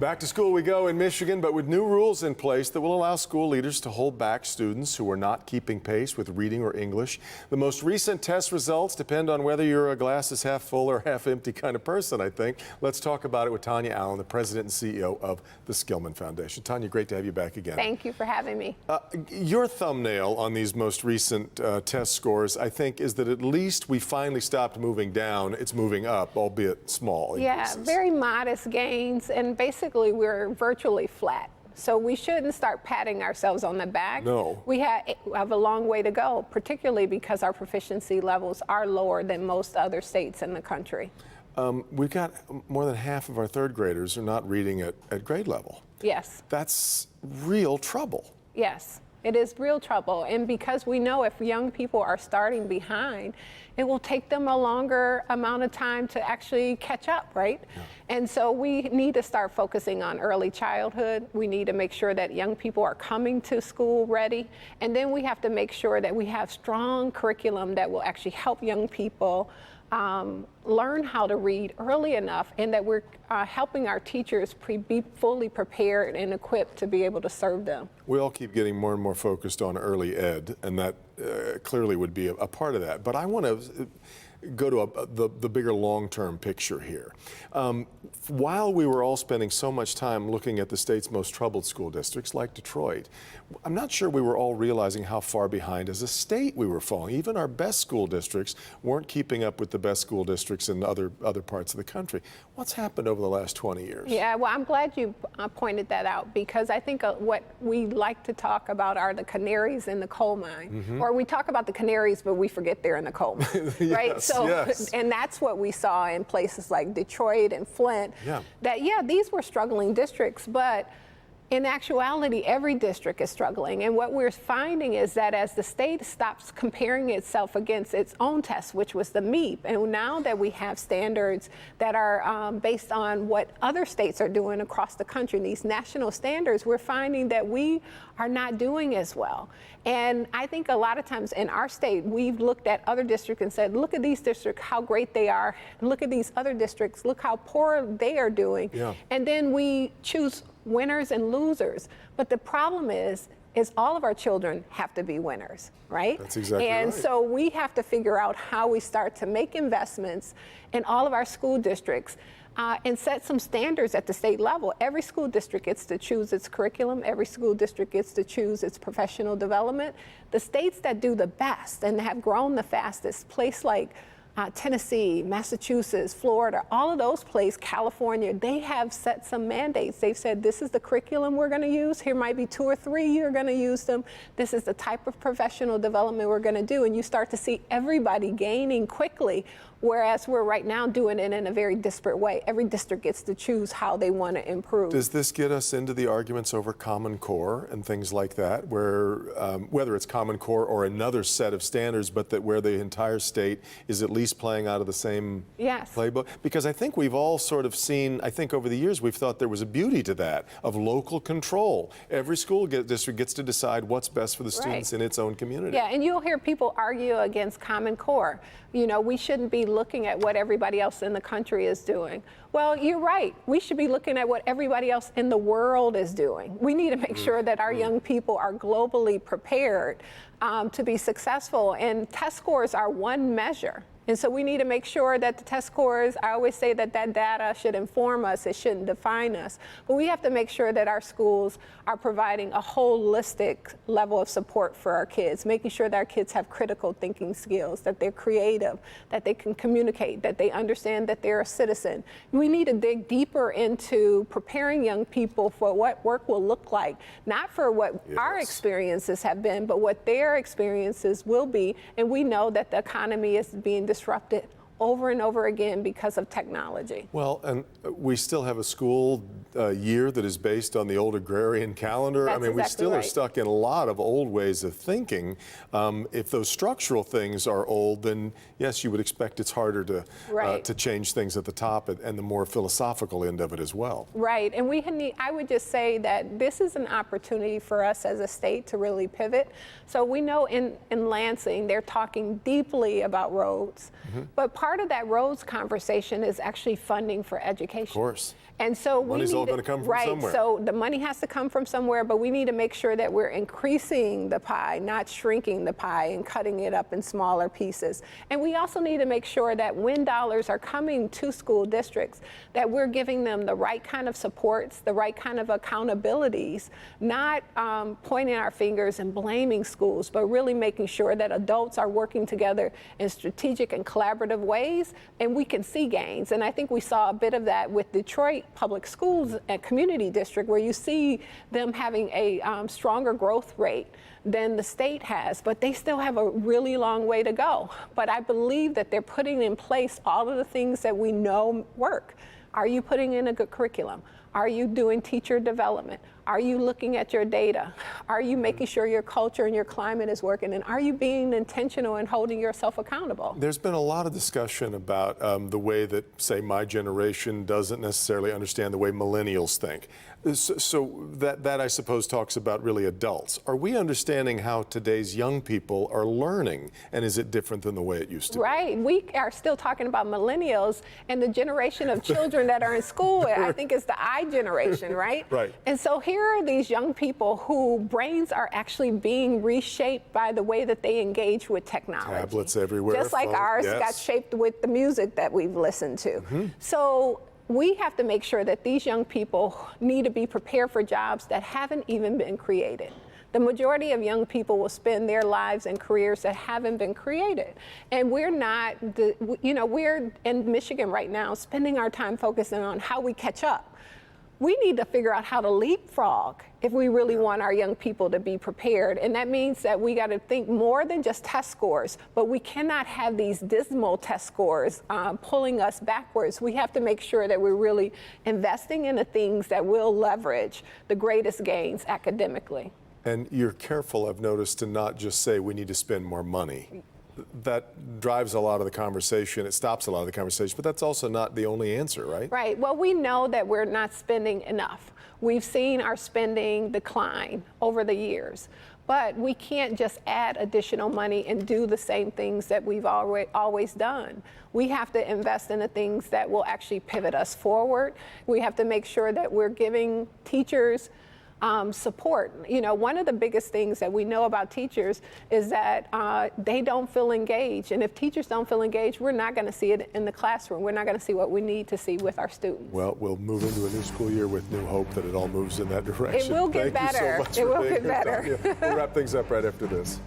Back to school we go in Michigan, but with new rules in place that will allow school leaders to hold back students who are not keeping pace with reading or English. The most recent test results depend on whether you're a glass is half full or half empty kind of person, I think. Let's talk about it with Tanya Allen, the president and CEO of the Skillman Foundation. Tanya, great to have you back again. Thank you for having me. Your thumbnail on these most recent test scores, I think, is that at least we finally stopped moving down. It's moving up, albeit small increases. Yeah, very modest gains, and basically we're virtually flat. So we shouldn't start patting ourselves on the back. No. We have a long way to go, particularly because our proficiency levels are lower than most other states in the country. We've got more than half of our third graders are not reading at grade level. Yes. That's real trouble. Yes. It is real trouble, and because we know if young people are starting behind, it will take them a longer amount of time to actually catch up, right? Yeah. And so we need to start focusing on early childhood. We need to make sure that young people are coming to school ready, and then we have to make sure that we have strong curriculum that will actually help young people learn how to read early enough, and that we're helping our teachers be fully prepared and equipped to be able to serve them. We all keep getting more and more focused on early ed, and that clearly would be a part of that. But I want to go to the bigger long-term picture here. While we were all spending so much time looking at the state's most troubled school districts, like Detroit, I'm not sure we were all realizing how far behind as a state we were falling. Even our best school districts weren't keeping up with the best school districts in other parts of the country. What's happened over the last 20 years? Yeah, well, I'm glad you pointed that out, because I think what we like to talk about are the canaries in the coal mine. Mm-hmm. Or we talk about the canaries, but we forget they're in the coal mine, yes, right? So, yes. And that's what we saw in places like Detroit and Flint, that, these were struggling districts, but in actuality, every district is struggling. And what we're finding is that as the state stops comparing itself against its own test, which was the MEP, and now that we have standards that are based on what other states are doing across the country, these national standards, we're finding that we are not doing as well. And I think a lot of times in our state, we've looked at other districts and said, look at these districts, how great they are. Look at these other districts, look how poor they are doing. Yeah. And then we choose winners and losers. But the problem is all of our children have to be winners, right? That's exactly right. And so we have to figure out how we start to make investments in all of our school districts and set some standards at the state level. Every school district gets to choose its curriculum. Every school district gets to choose its professional development. The states that do the best and have grown the fastest, place like Tennessee, Massachusetts, Florida, all of those places, California, they have set some mandates. They've said, this is the curriculum we're going to use. Here might be 2 or 3 you're going to use them. This is the type of professional development we're going to do. And you start to see everybody gaining quickly, whereas we're right now doing it in a very disparate way. Every district gets to choose how they want to improve. Does this get us into the arguments over Common Core and things like that, where whether it's Common Core or another set of standards, but that where the entire state is at least playing out of the same playbook? Because I think we've all sort of seen, I think over the years we've thought there was a beauty to that, of local control. Every school district gets to decide what's best for the students in its own community. Yeah, and you'll hear people argue against Common Core. You know, we shouldn't be looking at what everybody else in the country is doing. Well, you're right. We should be looking at what everybody else in the world is doing. We need to make sure that our young people are globally prepared to be successful, and test scores are one measure. And so we need to make sure that the test scores, I always say that data should inform us, it shouldn't define us. But we have to make sure that our schools are providing a holistic level of support for our kids, making sure that our kids have critical thinking skills, that they're creative, that they can communicate, that they understand that they're a citizen. We need to dig deeper into preparing young people for what work will look like, not for what our experiences have been, but what their experiences will be. And we know that the economy is being disrupted over and over again because of technology. Well, and we still have a school year that is based on the old agrarian calendar. That's I mean, we exactly still right. are stuck in a lot of old ways of thinking. If those structural things are old, then yes, you would expect it's harder to change things at the top and the more philosophical end of it as well. Right, and I would just say that this is an opportunity for us as a state to really pivot. So we know in Lansing, they're talking deeply about roads, but part part of that roads conversation is actually funding for education. Of course. And so Money's all going to come from somewhere. So the money has to come from somewhere, but we need to make sure that we're increasing the pie, not shrinking the pie and cutting it up in smaller pieces. And we also need to make sure that when dollars are coming to school districts, that we're giving them the right kind of supports, the right kind of accountabilities, not pointing our fingers and blaming schools, but really making sure that adults are working together in strategic and collaborative ways, and we can see gains. And I think we saw a bit of that with Detroit Public Schools and Community District, where you see them having a stronger growth rate than the state has, but they still have a really long way to go. But I believe that they're putting in place all of the things that we know work. Are you putting in a good curriculum? Are you doing teacher development? Are you looking at your data? Are you making sure your culture and your climate is working? And are you being intentional and holding yourself accountable? There's been a lot of discussion about the way that, say, my generation doesn't necessarily understand the way millennials think. So that I suppose talks about really adults. Are we understanding how today's young people are learning, and is it different than the way it used to be? Right. We are still talking about millennials, and the generation of children that are in school, I think is the I generation, right? Right. And so here are these young people whose brains are actually being reshaped by the way that they engage with technology. Tablets everywhere. Just like phone, ours yes. got shaped with the music that we've listened to. Mm-hmm. So we have to make sure that these young people need to be prepared for jobs that haven't even been created. The majority of young people will spend their lives in careers that haven't been created. And we're not, we're in Michigan right now spending our time focusing on how we catch up. We need to figure out how to leapfrog if we really want our young people to be prepared. And that means that we got to think more than just test scores, but we cannot have these dismal test scores pulling us backwards. We have to make sure that we're really investing in the things that will leverage the greatest gains academically. And you're careful, I've noticed, to not just say we need to spend more money. That drives a lot of the conversation. It stops a lot of the conversation, but that's also not the only answer, right? Right. Well, we know that we're not spending enough. We've seen our spending decline over the years, but we can't just add additional money and do the same things that we've always done. We have to invest in the things that will actually pivot us forward. We have to make sure that we're giving teachers support. You know, one of the biggest things that we know about teachers is that they don't feel engaged. And if teachers don't feel engaged, we're not going to see it in the classroom. We're not going to see what we need to see with our students. Well, we'll move into a new school year with new hope that it all moves in that direction. It will get better. Thank you so much it for will being get here, better. Tanya. We'll wrap things up right after this.